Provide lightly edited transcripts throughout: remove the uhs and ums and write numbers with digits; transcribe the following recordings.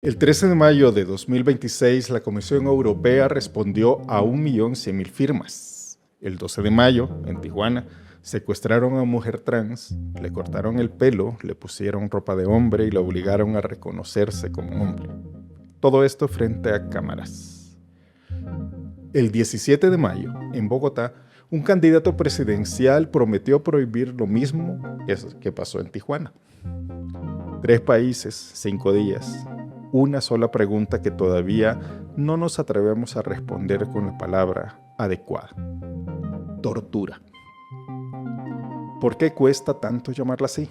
El 13 de mayo de 2026, la Comisión Europea respondió a 1.100.000 firmas. El 12 de mayo, en Tijuana, secuestraron a una mujer trans, le cortaron el pelo, le pusieron ropa de hombre y la obligaron a reconocerse como hombre. Todo esto frente a cámaras. El 17 de mayo, en Bogotá, un candidato presidencial prometió prohibir lo mismo que pasó en Tijuana. 3 países, 5 días. Una sola pregunta que todavía no nos atrevemos a responder con la palabra adecuada. Tortura. ¿Por qué cuesta tanto llamarla así?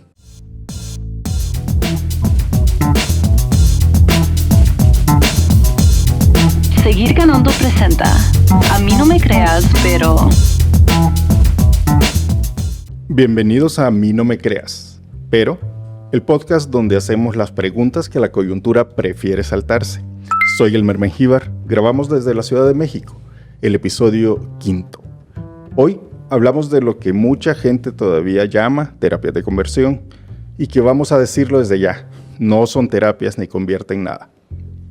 Seguir Ganando presenta A mí no me creas, pero... Bienvenidos a mí no me creas, pero... el podcast donde hacemos las preguntas que la coyuntura prefiere saltarse. Soy Elmer Mengíbar, grabamos desde la Ciudad de México, el episodio 5. Hoy hablamos de lo que mucha gente todavía llama terapias de conversión y que vamos a decirlo desde ya, no son terapias ni convierten nada.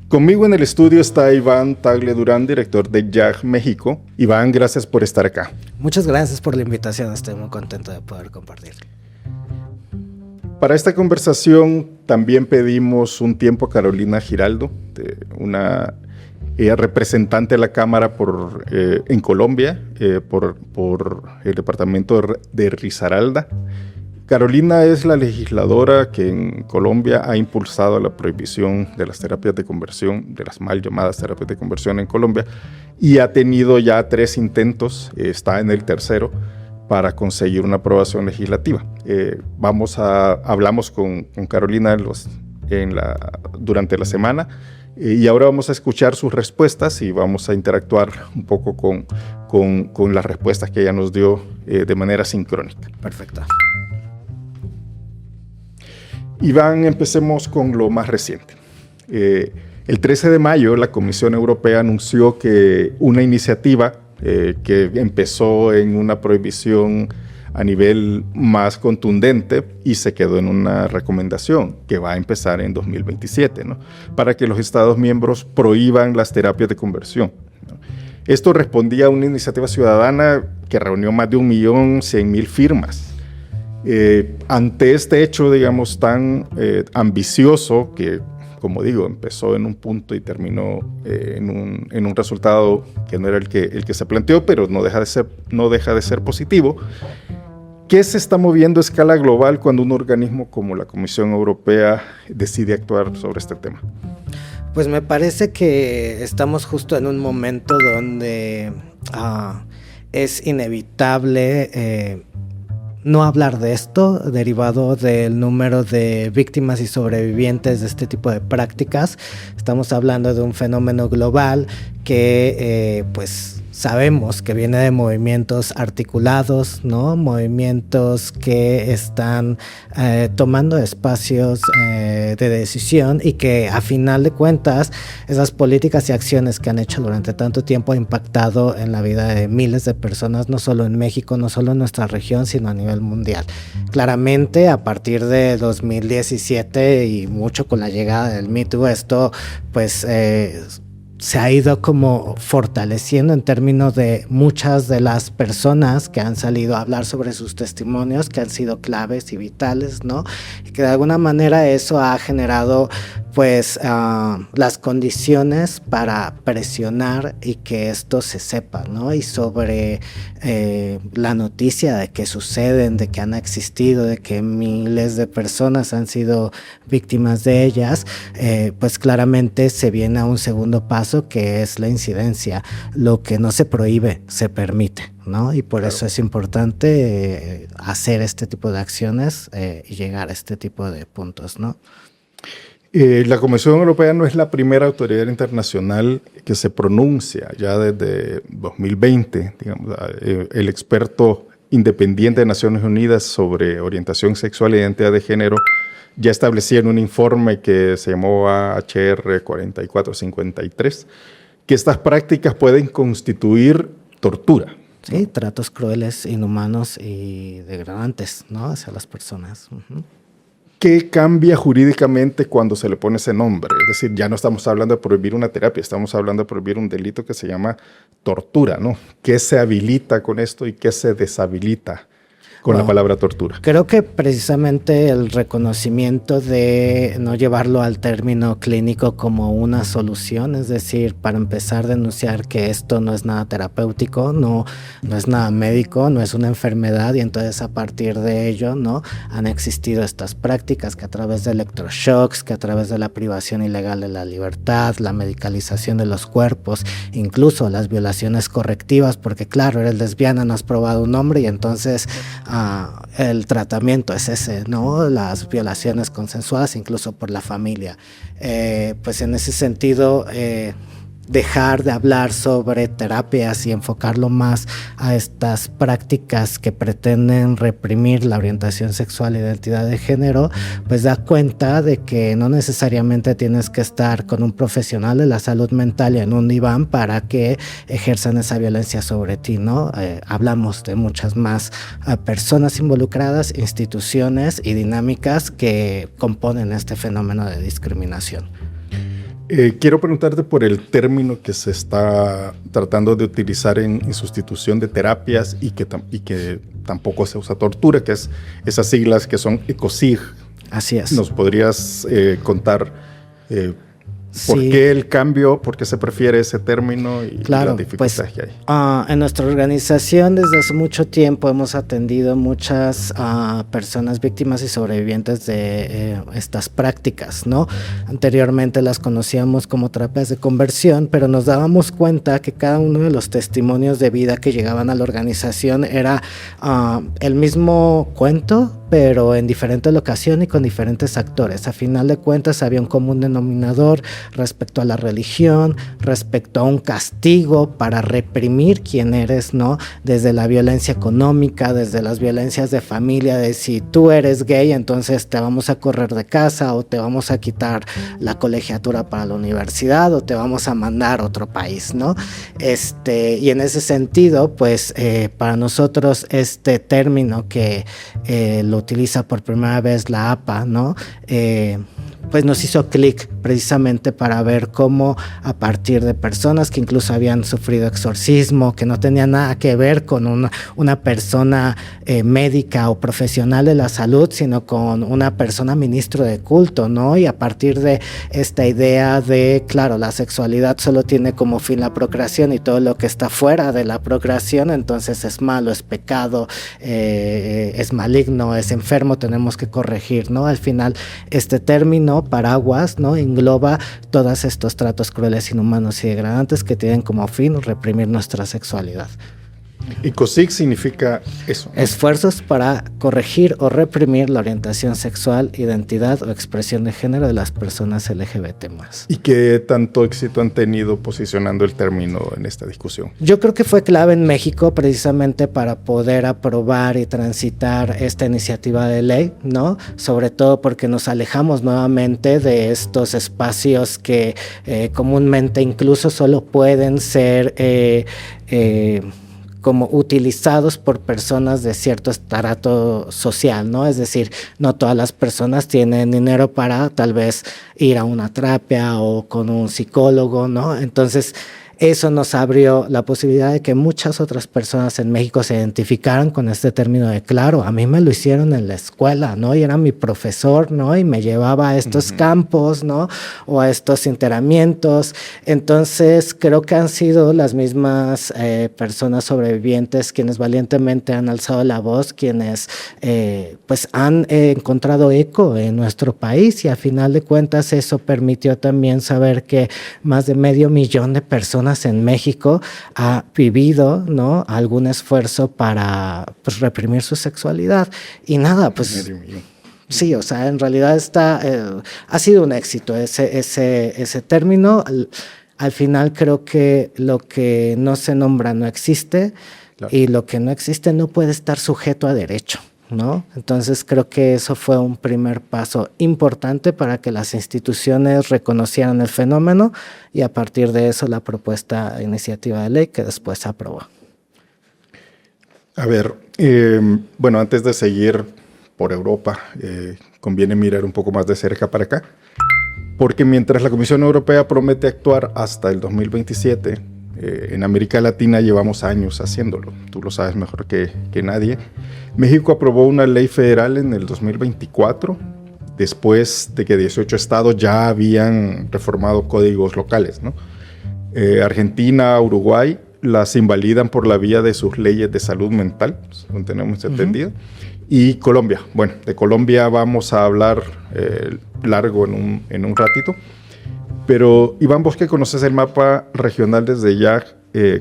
Conmigo en el estudio está Iván Tagle Durán, director de YAG México. Iván, gracias por estar acá. Muchas gracias por la invitación, estoy muy contento de poder compartir. Para esta conversación también pedimos un tiempo a Carolina Giraldo, una representante de la Cámara en Colombia, por el departamento de Risaralda. Carolina es la legisladora que en Colombia ha impulsado la prohibición de las terapias de conversión, de las mal llamadas terapias de conversión en Colombia, y ha tenido ya 3 intentos, está en el tercero, para conseguir una aprobación legislativa. Hablamos con Carolina durante la semana y ahora vamos a escuchar sus respuestas y vamos a interactuar un poco con las respuestas que ella nos dio de manera sincrónica. Perfecto. Iván, empecemos con lo más reciente. El 13 de mayo la Comisión Europea anunció que una iniciativa que empezó en una prohibición a nivel más contundente y se quedó en una recomendación que va a empezar en 2027, ¿no? Para que los Estados miembros prohíban las terapias de conversión, ¿no? Esto respondía a una iniciativa ciudadana que reunió más de 1.100.000 firmas. Ante este hecho, digamos, tan ambicioso que, como digo, empezó en un punto y terminó en un resultado que no era el que se planteó, pero no deja de ser positivo. ¿Qué se está moviendo a escala global cuando un organismo como la Comisión Europea decide actuar sobre este tema? Pues me parece que estamos justo en un momento donde es inevitable no hablar de esto, derivado del número de víctimas y sobrevivientes de este tipo de prácticas. Estamos hablando de un fenómeno global que pues sabemos que viene de movimientos articulados, ¿no? Movimientos que están tomando espacios de decisión y que a final de cuentas esas políticas y acciones que han hecho durante tanto tiempo han impactado en la vida de miles de personas, no solo en México, no solo en nuestra región, sino a nivel mundial. Claramente a partir de 2017 y mucho con la llegada del Me Too, esto pues se ha ido como fortaleciendo en términos de muchas de las personas que han salido a hablar sobre sus testimonios, que han sido claves y vitales, ¿no? Y que de alguna manera eso ha generado pues las condiciones para presionar y que esto se sepa, ¿no? Y sobre la noticia de que suceden, de que han existido, de que miles de personas han sido víctimas de ellas, pues claramente se viene a un segundo paso, que es la incidencia. Lo que no se prohíbe, se permite, ¿no? Y por eso es importante hacer este tipo de acciones y llegar a este tipo de puntos, ¿no? La Comisión Europea no es la primera autoridad internacional que se pronuncia. Ya desde 2020, digamos, el experto independiente de Naciones Unidas sobre orientación sexual e identidad de género ya establecía en un informe que se llamó HR 4453 que estas prácticas pueden constituir tortura. Sí, tratos crueles, inhumanos y degradantes, ¿no? Hacia las personas. Uh-huh. ¿Qué cambia jurídicamente cuando se le pone ese nombre? Es decir, ya no estamos hablando de prohibir una terapia, estamos hablando de prohibir un delito que se llama tortura, ¿no? ¿Qué se habilita con esto y qué se deshabilita con la palabra tortura? Creo que precisamente el reconocimiento de no llevarlo al término clínico como una solución, es decir, para empezar a denunciar que esto no es nada terapéutico, no es nada médico, no es una enfermedad, y entonces a partir de ello, ¿no?, han existido estas prácticas que a través de electroshocks, que a través de la privación ilegal de la libertad, la medicalización de los cuerpos, incluso las violaciones correctivas, porque claro, eres lesbiana, no has probado un hombre y entonces el tratamiento es ese, ¿no? Las violaciones consensuadas incluso por la familia. Pues en ese sentido, dejar de hablar sobre terapias y enfocarlo más a estas prácticas que pretenden reprimir la orientación sexual e identidad de género, pues da cuenta de que no necesariamente tienes que estar con un profesional de la salud mental y en un diván para que ejerzan esa violencia sobre ti, ¿no? Hablamos de muchas más personas involucradas, instituciones y dinámicas que componen este fenómeno de discriminación. Quiero preguntarte por el término que se está tratando de utilizar en sustitución de terapias y que tampoco se usa tortura, que es esas siglas que son ECOSIG. Así es. ¿Nos podrías contar por Sí. qué el cambio, por qué se prefiere ese término y Claro, las dificultades pues, que hay? En nuestra organización desde hace mucho tiempo hemos atendido muchas personas víctimas y sobrevivientes de estas prácticas, ¿no? Anteriormente las conocíamos como terapias de conversión, pero nos dábamos cuenta que cada uno de los testimonios de vida que llegaban a la organización era el mismo cuento, pero en diferente locación y con diferentes actores. A final de cuentas había un común denominador respecto a la religión, respecto a un castigo para reprimir quién eres, ¿no? Desde la violencia económica, desde las violencias de familia, de si tú eres gay, entonces te vamos a correr de casa o te vamos a quitar la colegiatura para la universidad o te vamos a mandar a otro país, ¿no? Y en ese sentido, pues para nosotros este término que lo utiliza por primera vez la APA, ¿no? Pues nos hizo clic precisamente para ver cómo a partir de personas que incluso habían sufrido exorcismo, que no tenían nada que ver con una persona médica o profesional de la salud, sino con una persona ministro de culto, ¿no? Y a partir de esta idea de, claro, la sexualidad solo tiene como fin la procreación y todo lo que está fuera de la procreación, entonces es malo, es pecado, es maligno, es enfermo, tenemos que corregir, ¿no? Al final, este término paraguas, ¿no?, engloba todos estos tratos crueles, inhumanos y degradantes que tienen como fin reprimir nuestra sexualidad. ECOSIG significa eso, ¿no? Esfuerzos para corregir o reprimir la orientación sexual, identidad o expresión de género de las personas LGBT+. ¿Y qué tanto éxito han tenido posicionando el término en esta discusión? Yo creo que fue clave en México precisamente para poder aprobar y transitar esta iniciativa de ley, ¿no? Sobre todo porque nos alejamos nuevamente de estos espacios que comúnmente incluso solo pueden ser como utilizados por personas de cierto estrato social, ¿no? Es decir, no todas las personas tienen dinero para tal vez ir a una terapia o con un psicólogo, ¿no? Entonces, eso nos abrió la posibilidad de que muchas otras personas en México se identificaran con este término de claro, a mí me lo hicieron en la escuela, ¿no? Y era mi profesor, ¿no? Y me llevaba a estos campos, ¿no? O a estos enteramientos. Entonces, creo que han sido las mismas personas sobrevivientes quienes valientemente han alzado la voz, quienes pues han encontrado eco en nuestro país y a final de cuentas eso permitió también saber que más de 500,000 de personas en México ha vivido, ¿no?, algún esfuerzo para pues, reprimir su sexualidad. Y nada, pues sí, o sea, en realidad ha sido un éxito ese término. Al final creo que lo que no se nombra no existe, claro, y lo que no existe no puede estar sujeto a derecho, ¿no? Entonces creo que eso fue un primer paso importante para que las instituciones reconocieran el fenómeno y a partir de eso la propuesta de iniciativa de ley que después se aprobó. A ver, bueno, antes de seguir por Europa, conviene mirar un poco más de cerca para acá, porque mientras la Comisión Europea promete actuar hasta el 2027, en América Latina llevamos años haciéndolo, tú lo sabes mejor que nadie. México aprobó una ley federal en el 2024, después de que 18 estados ya habían reformado códigos locales, ¿no? Argentina, Uruguay las invalidan por la vía de sus leyes de salud mental, según tenemos entendido. Y Colombia, bueno, de Colombia vamos a hablar largo en un ratito. Pero Iván, vos que conoces el mapa regional desde ya,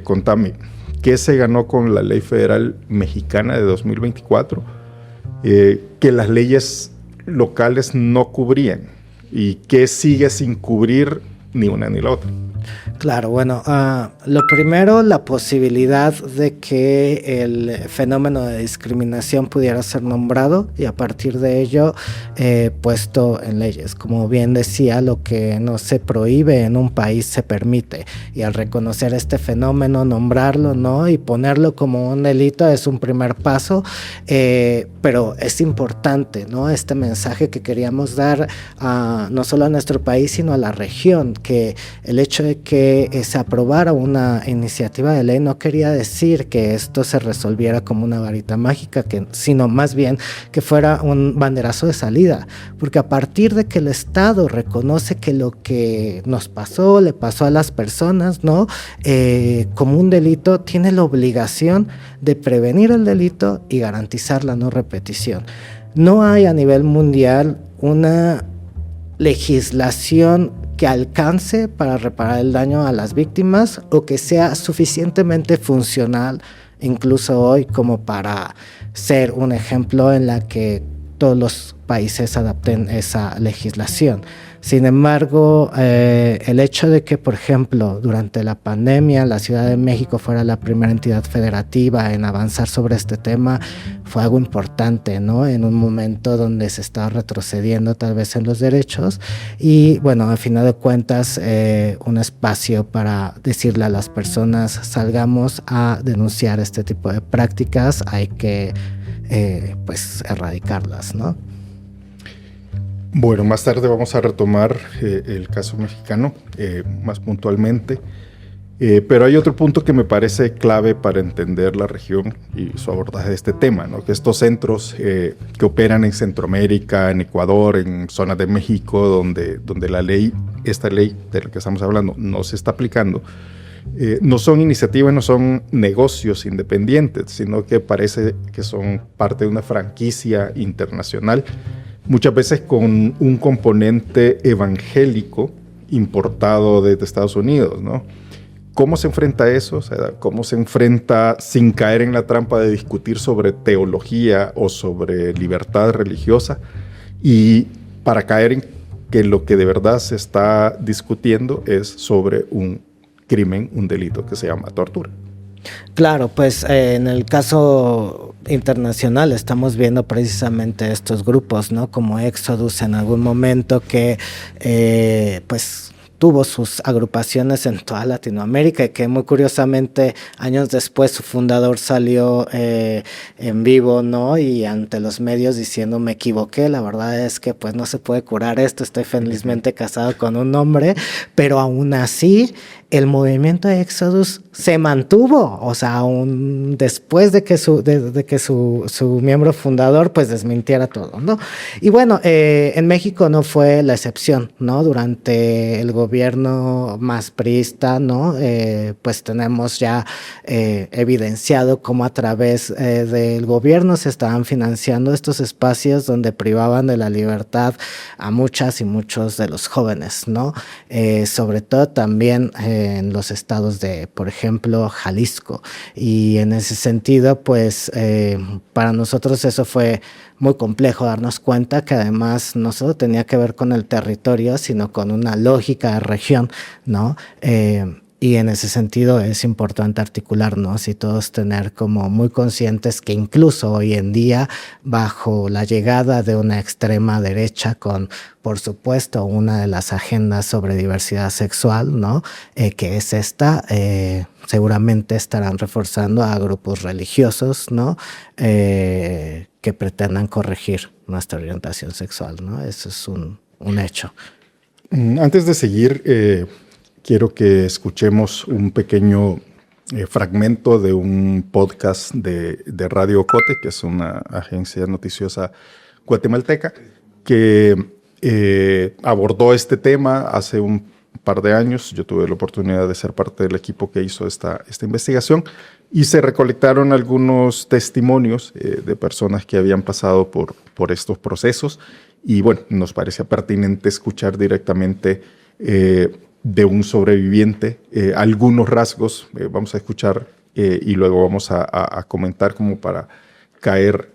contame, ¿qué se ganó con la ley federal mexicana de 2024? Que las leyes locales no cubrían. ¿Y qué sigue sin cubrir ni una ni la otra? Claro, bueno, lo primero, la posibilidad de que el fenómeno de discriminación pudiera ser nombrado y a partir de ello puesto en leyes. Como bien decía, lo que no se prohíbe en un país se permite, y al reconocer este fenómeno, nombrarlo, ¿no?, y ponerlo como un delito es un primer paso, pero es importante, ¿no?, este mensaje que queríamos dar no solo a nuestro país, sino a la región, que el hecho de que se aprobara una iniciativa de ley no quería decir que esto se resolviera como una varita mágica, sino más bien que fuera un banderazo de salida, porque a partir de que el Estado reconoce que lo que nos pasó, le pasó a las personas, ¿no?, como un delito, tiene la obligación de prevenir el delito y garantizar la no repetición. No hay a nivel mundial una legislación que alcance para reparar el daño a las víctimas o que sea suficientemente funcional, incluso hoy, como para ser un ejemplo en la que todos los países adapten esa legislación. Sin embargo, el hecho de que, por ejemplo, durante la pandemia la Ciudad de México fuera la primera entidad federativa en avanzar sobre este tema fue algo importante, ¿no?, en un momento donde se estaba retrocediendo tal vez en los derechos y, bueno, al final de cuentas, un espacio para decirle a las personas: salgamos a denunciar este tipo de prácticas, hay que pues erradicarlas, ¿no? Bueno, más tarde vamos a retomar el caso mexicano, más puntualmente, pero hay otro punto que me parece clave para entender la región y su abordaje de este tema, ¿no?, que estos centros que operan en Centroamérica, en Ecuador, en zonas de México, donde esta ley de la que estamos hablando no se está aplicando, no son iniciativas, no son negocios independientes, sino que parece que son parte de una franquicia internacional, muchas veces con un componente evangélico importado desde Estados Unidos, ¿no? ¿Cómo se enfrenta a eso? O sea, ¿cómo se enfrenta sin caer en la trampa de discutir sobre teología o sobre libertad religiosa y para caer en que lo que de verdad se está discutiendo es sobre un crimen, un delito que se llama tortura? Claro, pues en el caso internacional estamos viendo precisamente estos grupos, ¿no?, como Exodus en algún momento, que pues tuvo sus agrupaciones en toda Latinoamérica y que muy curiosamente años después su fundador salió en vivo, ¿no?, y ante los medios diciendo: me equivoqué, la verdad es que pues no se puede curar esto, estoy felizmente casado con un hombre, pero aún así el movimiento de Exodus se mantuvo, o sea, aún después de que su miembro fundador pues desmintiera todo, ¿no? Y bueno, en México no fue la excepción, ¿no? Durante el gobierno más priista, ¿no? Pues tenemos ya evidenciado cómo a través del gobierno se estaban financiando estos espacios donde privaban de la libertad a muchas y muchos de los jóvenes, ¿no? Sobre todo también en los estados de, por ejemplo, Jalisco. Y en ese sentido, pues para nosotros eso fue muy complejo darnos cuenta que además no solo tenía que ver con el territorio, sino con una lógica de región, ¿no? Y en ese sentido es importante articularnos y todos tener como muy conscientes que incluso hoy en día, bajo la llegada de una extrema derecha con, por supuesto, una de las agendas sobre diversidad sexual, ¿no? Que es esta, seguramente estarán reforzando a grupos religiosos, ¿no? Que pretendan corregir nuestra orientación sexual, ¿no? Eso es un hecho. Antes de seguir, quiero que escuchemos un pequeño fragmento de un podcast de Radio Ocote, que es una agencia noticiosa guatemalteca, que abordó este tema hace un par de años. Yo tuve la oportunidad de ser parte del equipo que hizo esta investigación y se recolectaron algunos testimonios de personas que habían pasado por estos procesos y bueno, nos parecía pertinente escuchar directamente de un sobreviviente algunos rasgos. Vamos a escuchar y luego vamos a comentar como para caer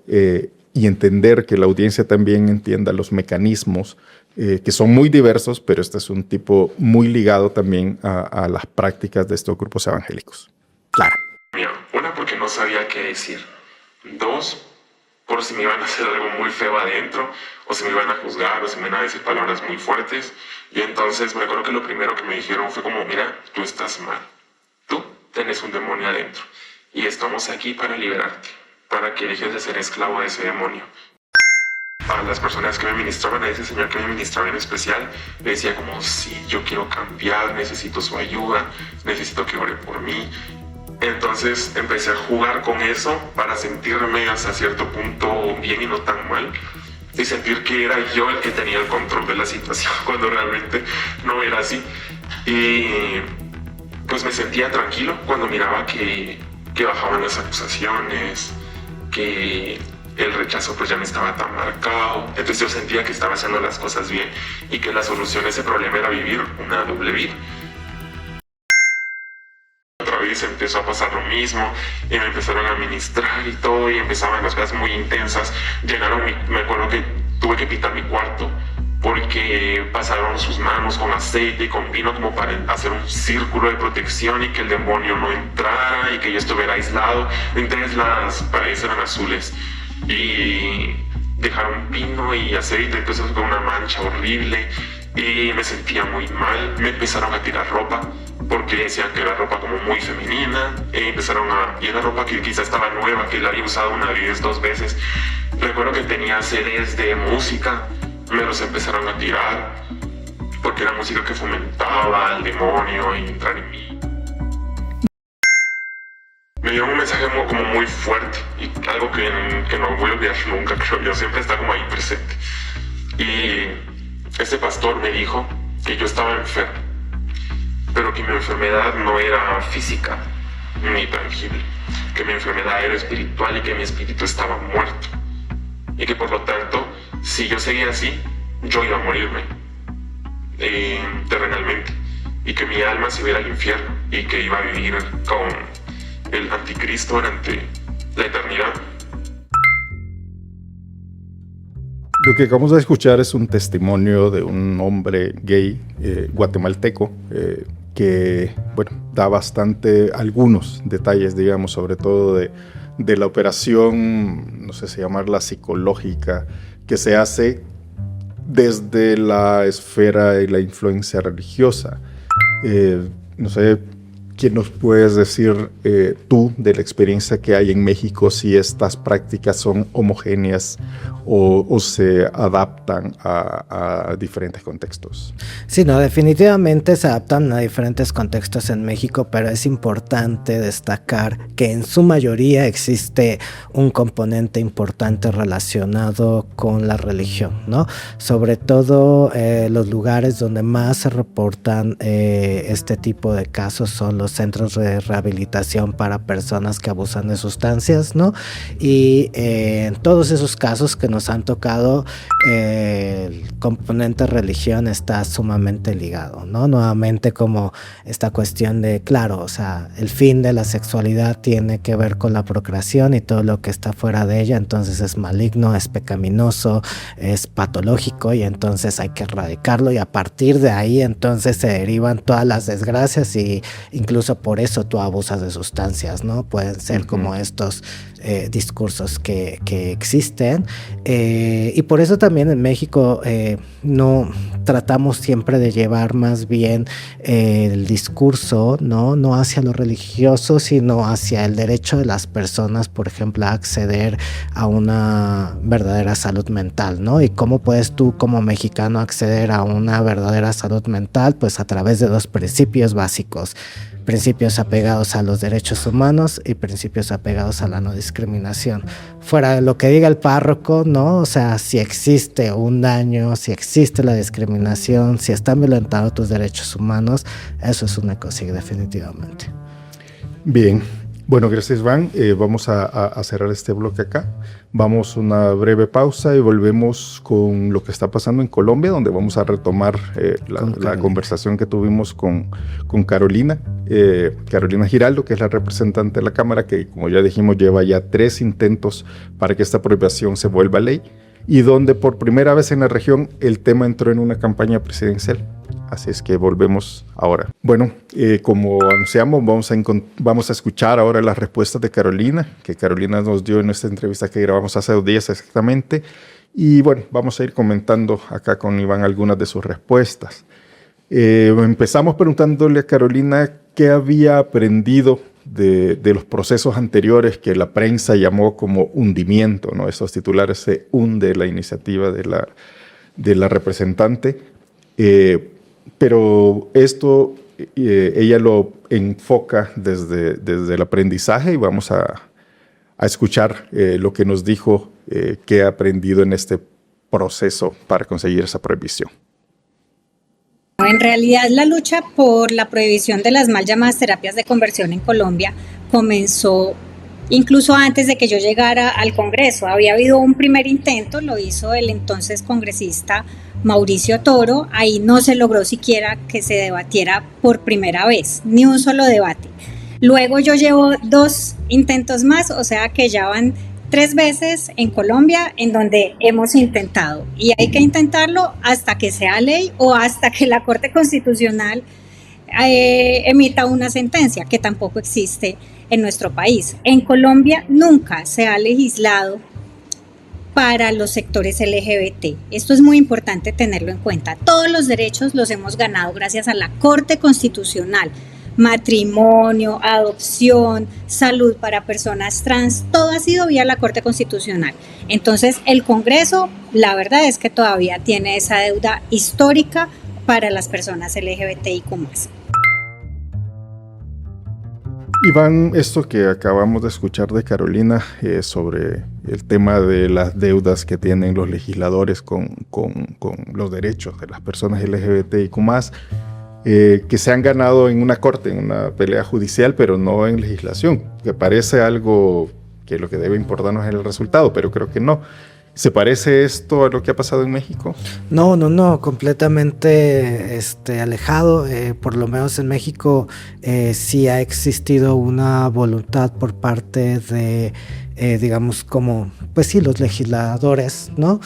y entender que la audiencia también entienda los mecanismos que son muy diversos, pero este es un tipo muy ligado también a las prácticas de estos grupos evangélicos. Claro. Una, porque no sabía qué decir. Dos, por si me iban a hacer algo muy feo adentro, o si me iban a juzgar, o si me iban a decir palabras muy fuertes. Y entonces me acuerdo que lo primero que me dijeron fue como, mira, tú estás mal. Tú tenés un demonio adentro. Y estamos aquí para liberarte, para que dejes de ser esclavo de ese demonio. A las personas que me ministraban, a ese señor que me ministraba en especial, le decía como, sí, yo quiero cambiar, necesito su ayuda, necesito que ore por mí. Entonces empecé a jugar con eso para sentirme hasta cierto punto bien y no tan mal. Y sentir que era yo el que tenía el control de la situación cuando realmente no era así. Y pues me sentía tranquilo cuando miraba que bajaban las acusaciones, que el rechazo pues ya no estaba tan marcado. Entonces yo sentía que estaba haciendo las cosas bien y que la solución a ese problema era vivir una doble vida. Otra vez empezó a pasar lo mismo y me empezaron a ministrar y todo y empezaban las cosas muy intensas. Me acuerdo que tuve que pintar mi cuarto porque pasaron sus manos con aceite y con vino como para hacer un círculo de protección y que el demonio no entrara y que yo estuviera aislado. Entonces las paredes eran azules y dejaron vino y aceite, entonces fue una mancha horrible y me sentía muy mal. Me empezaron a tirar ropa porque decían que era ropa como muy femenina, y era ropa que quizá estaba nueva, que la había usado una vez, 2 veces. Recuerdo que tenía CDs de música, me los empezaron a tirar porque era música que fomentaba al demonio y entrar en mí. Me dio un mensaje como muy fuerte y algo que no voy a olvidar nunca, creo yo, siempre está como ahí presente. Y este pastor me dijo que yo estaba enfermo, pero que mi enfermedad no era física ni tangible, que mi enfermedad era espiritual y que mi espíritu estaba muerto. Y que por lo tanto, si yo seguía así, yo iba a morirme terrenalmente. Y que mi alma se iba al infierno y que iba a vivir con el anticristo durante la eternidad. Lo que acabamos de escuchar es un testimonio de un hombre gay guatemalteco que, bueno, da algunos detalles, digamos, sobre todo de la operación, no sé si llamarla psicológica, que se hace desde la esfera y la influencia religiosa. No sé, ¿qué nos puedes decir tú de la experiencia que hay en México, si estas prácticas son homogéneas o se adaptan a diferentes contextos? Sí, no, definitivamente se adaptan a diferentes contextos en México, pero es importante destacar que en su mayoría existe un componente importante relacionado con la religión, ¿no? Sobre todo los lugares donde más se reportan este tipo de casos son los los centros de rehabilitación para personas que abusan de sustancias, ¿no? Y en todos esos casos que nos han tocado, el componente religión está sumamente ligado, ¿no? Nuevamente, como esta cuestión de, claro, o sea, el fin de la sexualidad tiene que ver con la procreación y todo lo que está fuera de ella, entonces es maligno, es pecaminoso, es patológico y entonces hay que erradicarlo, y a partir de ahí entonces se derivan todas las desgracias, y incluso por eso tú abusas de sustancias, ¿no? Pueden ser como estos discursos que existen, y por eso también en México no tratamos siempre de llevar más bien el discurso, no hacia lo religioso, sino hacia el derecho de las personas, por ejemplo, a acceder a una verdadera salud mental, ¿no? Y cómo puedes tú como mexicano acceder a una verdadera salud mental, pues a través de 2 principios básicos: principios apegados a los derechos humanos y principios apegados a la no discriminación. Fuera de lo que diga el párroco, ¿no? O sea, si existe un daño, si existe la discriminación, si están violentados tus derechos humanos, eso es un ecocidio definitivamente. Bien. Bueno, gracias, Iván. Vamos a cerrar este bloque acá. Vamos a una breve pausa y volvemos con lo que está pasando en Colombia, donde vamos a retomar la conversación que tuvimos con Carolina Giraldo, que es la representante de la Cámara, que, como ya dijimos, lleva ya 3 intentos para que esta prohibición se vuelva ley, y donde por primera vez en la región el tema entró en una campaña presidencial. Así es que volvemos ahora. Bueno, como anunciamos, vamos a escuchar ahora las respuestas de Carolina, que Carolina nos dio en esta entrevista que grabamos hace 2 días exactamente. Y bueno, vamos a ir comentando acá con Iván algunas de sus respuestas. Empezamos preguntándole a Carolina qué había aprendido de los procesos anteriores que la prensa llamó como hundimiento, ¿no? Esos titulares: se hunde la iniciativa de la representante. Pero esto ella lo enfoca desde el aprendizaje, y vamos a escuchar lo que nos dijo que ha aprendido en este proceso para conseguir esa prohibición. En realidad, la lucha por la prohibición de las mal llamadas terapias de conversión en Colombia comenzó incluso antes de que yo llegara al Congreso. Había habido un primer intento, lo hizo el entonces congresista Mauricio Toro. Ahí no se logró siquiera que se debatiera por primera vez, ni un solo debate. Luego yo llevo 2 intentos más, o sea que ya van 3 veces en Colombia en donde hemos intentado, y hay que intentarlo hasta que sea ley o hasta que la Corte Constitucional emita una sentencia, que tampoco existe en nuestro país. En Colombia nunca se ha legislado para los sectores LGBT. Esto es muy importante tenerlo en cuenta. Todos los derechos los hemos ganado gracias a la Corte Constitucional. Matrimonio, adopción, salud para personas trans, todo ha sido vía la Corte Constitucional. Entonces, el Congreso, la verdad es que todavía tiene esa deuda histórica para las personas LGBTIQ+. Iván, esto que acabamos de escuchar de Carolina sobre el tema de las deudas que tienen los legisladores con los derechos de las personas LGBTIQ+, que se han ganado en una corte, en una pelea judicial, pero no en legislación, que parece algo que lo que debe importarnos es el resultado, pero creo que no. ¿Se parece esto a lo que ha pasado en México? No, completamente alejado. Por lo menos en México sí ha existido una voluntad por parte de, digamos, como, pues sí, los legisladores, ¿no?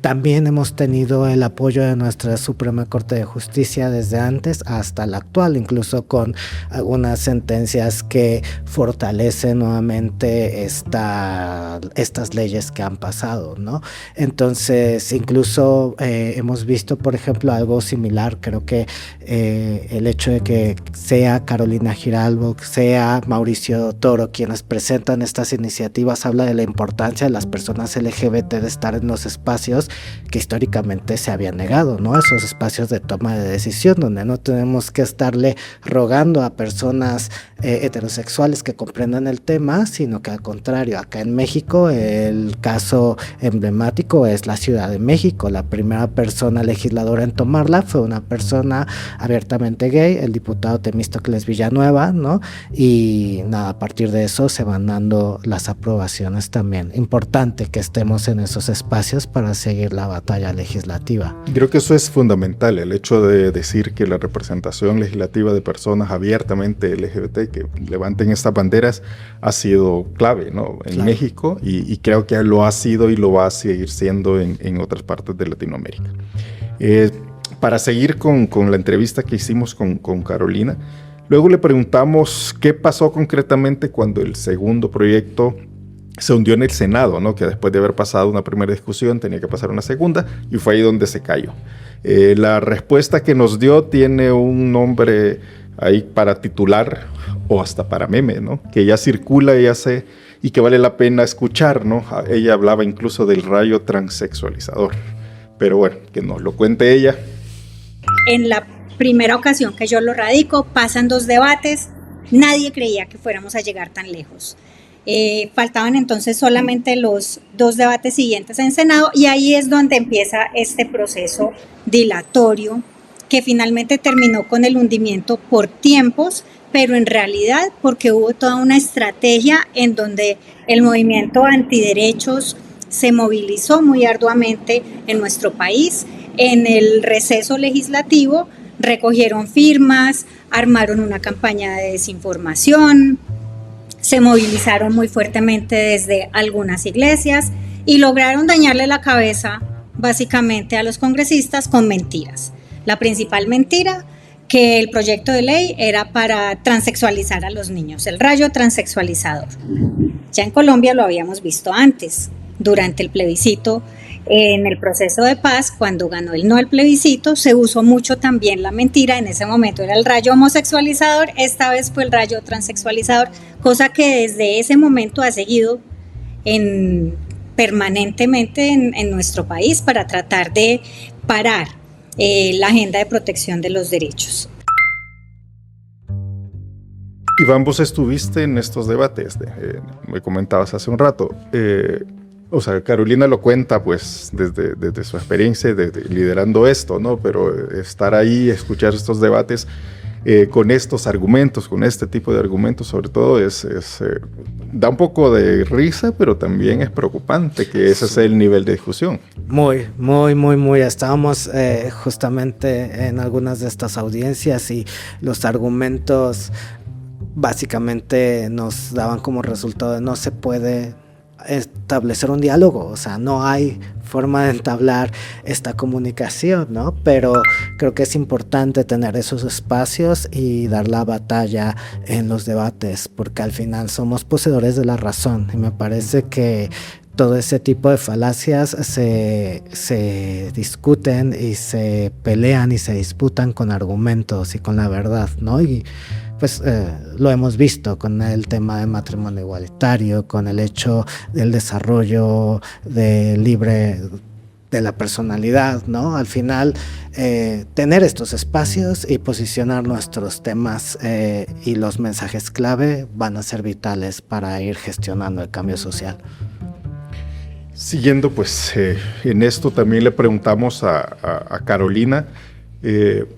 También hemos tenido el apoyo de nuestra Suprema Corte de Justicia desde antes hasta la actual, incluso con algunas sentencias que fortalecen nuevamente estas leyes que han pasado, ¿no? Entonces, incluso hemos visto, por ejemplo, algo similar. Creo que el hecho de que sea Carolina Giraldo, sea Mauricio Toro quienes presentan estas iniciativas, habla de la importancia de las personas LGBT de estar en los espacios que históricamente se había negado, ¿no? Esos espacios de toma de decisión donde no tenemos que estarle rogando a personas heterosexuales que comprendan el tema, sino que al contrario, acá en México el caso emblemático es la Ciudad de México. La primera persona legisladora en tomarla fue una persona abiertamente gay, el diputado Temístocles Villanueva, ¿no? Y nada, a partir de eso se van dando las aprobaciones también. Importante que estemos en esos espacios para seguir la batalla legislativa. Creo que eso es fundamental, el hecho de decir que la representación legislativa de personas abiertamente LGBT que levanten estas banderas ha sido clave, ¿no? En Claro. México y creo que lo ha sido y lo va a seguir siendo en otras partes de Latinoamérica. Para seguir con la entrevista que hicimos con Carolina, luego le preguntamos qué pasó concretamente cuando el segundo proyecto se hundió en el Senado, ¿no? Que después de haber pasado una primera discusión tenía que pasar una segunda y fue ahí donde se cayó. La respuesta que nos dio tiene un nombre ahí para titular o hasta para meme, ¿no? Que ya circula y que vale la pena escuchar, ¿no? Ella hablaba incluso del rayo transexualizador. Pero bueno, que nos lo cuente ella. En la primera ocasión que yo lo radico, pasan 2 debates, nadie creía que fuéramos a llegar tan lejos. Faltaban entonces solamente los 2 debates siguientes en Senado y ahí es donde empieza este proceso dilatorio que finalmente terminó con el hundimiento por tiempos, pero en realidad porque hubo toda una estrategia en donde el movimiento antiderechos se movilizó muy arduamente en nuestro país. En el receso legislativo recogieron firmas, armaron una campaña de desinformación, se movilizaron muy fuertemente desde algunas iglesias y lograron dañarle la cabeza básicamente a los congresistas con mentiras. La principal mentira, que el proyecto de ley era para transexualizar a los niños, el rayo transexualizador. Ya en Colombia lo habíamos visto antes, durante el plebiscito, en el proceso de paz, cuando ganó el no al plebiscito, se usó mucho también la mentira. En ese momento era el rayo homosexualizador, esta vez fue el rayo transexualizador, cosa que desde ese momento ha seguido permanentemente en nuestro país para tratar de parar la agenda de protección de los derechos. Iván, vos estuviste en estos debates, me comentabas hace un rato. O sea, Carolina lo cuenta pues desde su experiencia liderando esto, ¿no? Pero estar ahí, escuchar estos debates con estos argumentos, con este tipo de argumentos sobre todo, da un poco de risa, pero también es preocupante que ese sea el nivel de discusión. Muy. Estábamos justamente en algunas de estas audiencias y los argumentos básicamente nos daban como resultado de no se puede establecer un diálogo, o sea, no hay forma de entablar esta comunicación, ¿no? Pero creo que es importante tener esos espacios y dar la batalla en los debates, porque al final somos poseedores de la razón y me parece que todo ese tipo de falacias se discuten y se pelean y se disputan con argumentos y con la verdad, ¿no? Y pues lo hemos visto con el tema del matrimonio igualitario, con el hecho del desarrollo libre de la personalidad, ¿no? Al final, tener estos espacios y posicionar nuestros temas y los mensajes clave van a ser vitales para ir gestionando el cambio social. Siguiendo pues en esto también le preguntamos a Carolina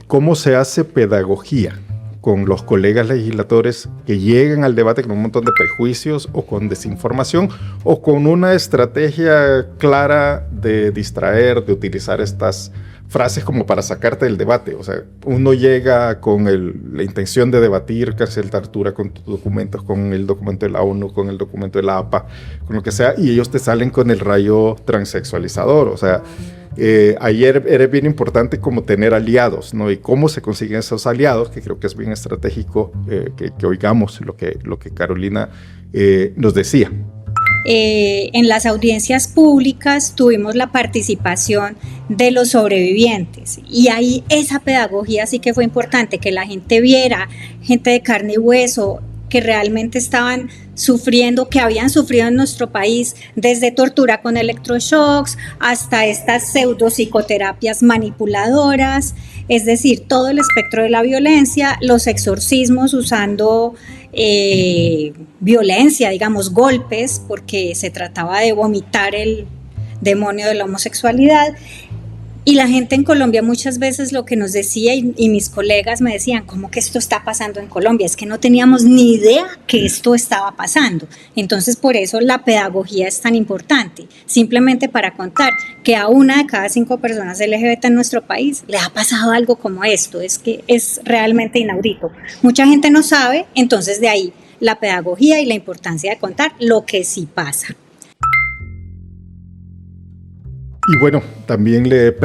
cómo se hace pedagogía con los colegas legisladores que llegan al debate con un montón de prejuicios o con desinformación o con una estrategia clara de distraer, de utilizar estas frases como para sacarte del debate. O sea, uno llega con la intención de debatir, cárcel tortura con tus documentos, con el documento de la ONU, con el documento de la APA, con lo que sea, y ellos te salen con el rayo transexualizador. O sea, ayer era bien importante como tener aliados, ¿no? Y cómo se consiguen esos aliados, que creo que es bien estratégico que oigamos lo que Carolina nos decía. En las audiencias públicas tuvimos la participación de los sobrevivientes y ahí esa pedagogía sí que fue importante, que la gente viera, gente de carne y hueso, que realmente estaban sufriendo, que habían sufrido en nuestro país, desde tortura con electroshocks hasta estas pseudopsicoterapias manipuladoras, es decir, todo el espectro de la violencia, los exorcismos usando violencia, digamos, golpes, porque se trataba de vomitar el demonio de la homosexualidad. Y la gente en Colombia muchas veces lo que nos decía, y mis colegas me decían, ¿cómo que esto está pasando en Colombia? Es que no teníamos ni idea que esto estaba pasando. Entonces, por eso la pedagogía es tan importante, simplemente para contar que a 1 de cada 5 personas LGBT en nuestro país le ha pasado algo como esto. Es que es realmente inaudito. Mucha gente no sabe, entonces de ahí la pedagogía y la importancia de contar lo que sí pasa. Y bueno, también le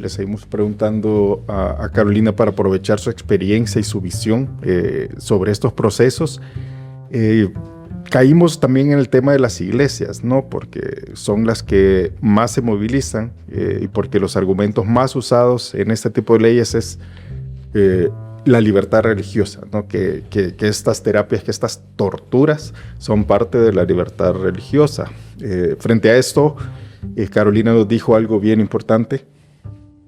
seguimos preguntando a Carolina para aprovechar su experiencia y su visión sobre estos procesos. Caímos también en el tema de las iglesias, ¿no? Porque son las que más se movilizan y porque los argumentos más usados en este tipo de leyes es la libertad religiosa, ¿no? Que estas terapias, que estas torturas son parte de la libertad religiosa. Frente a esto, Carolina nos dijo algo bien importante.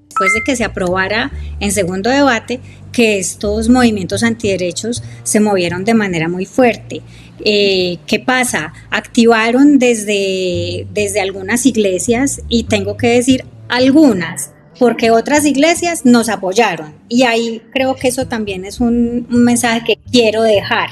Después de que se aprobara en segundo debate, que estos movimientos antiderechos se movieron de manera muy fuerte. ¿Qué pasa? Activaron desde algunas iglesias, y tengo que decir algunas, porque otras iglesias nos apoyaron. Y ahí creo que eso también es un mensaje que quiero dejar.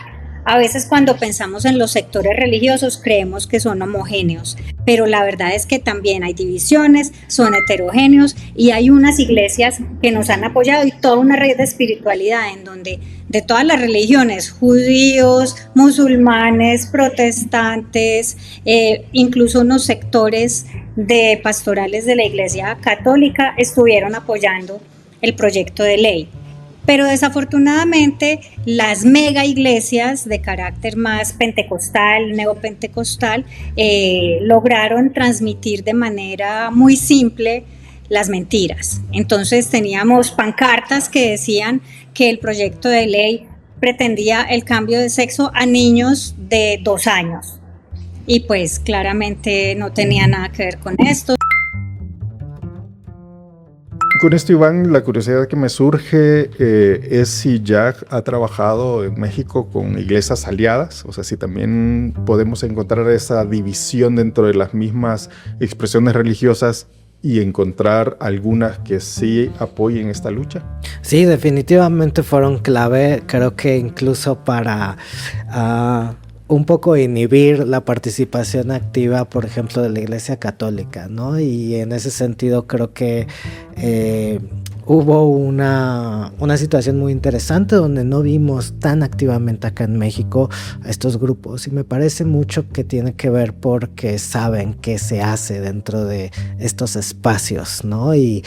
A veces cuando pensamos en los sectores religiosos creemos que son homogéneos, pero la verdad es que también hay divisiones, son heterogéneos, y hay unas iglesias que nos han apoyado y toda una red de espiritualidad en donde de todas las religiones, judíos, musulmanes, protestantes, incluso unos sectores de pastorales de la Iglesia Católica estuvieron apoyando el proyecto de ley. Pero desafortunadamente las mega iglesias de carácter más pentecostal, neopentecostal, lograron transmitir de manera muy simple las mentiras. Entonces teníamos pancartas que decían que el proyecto de ley pretendía el cambio de sexo a niños de 2 años. Y pues claramente no tenía nada que ver con esto. Con esto, Iván, la curiosidad que me surge es si ya ha trabajado en México con iglesias aliadas, o sea, si también podemos encontrar esa división dentro de las mismas expresiones religiosas y encontrar algunas que sí apoyen esta lucha. Sí, definitivamente fueron clave, creo que incluso para un poco inhibir la participación activa, por ejemplo, de la Iglesia Católica, ¿no? Y en ese sentido creo que hubo una situación muy interesante donde no vimos tan activamente acá en México a estos grupos, y me parece mucho que tiene que ver porque saben qué se hace dentro de estos espacios, ¿no? Y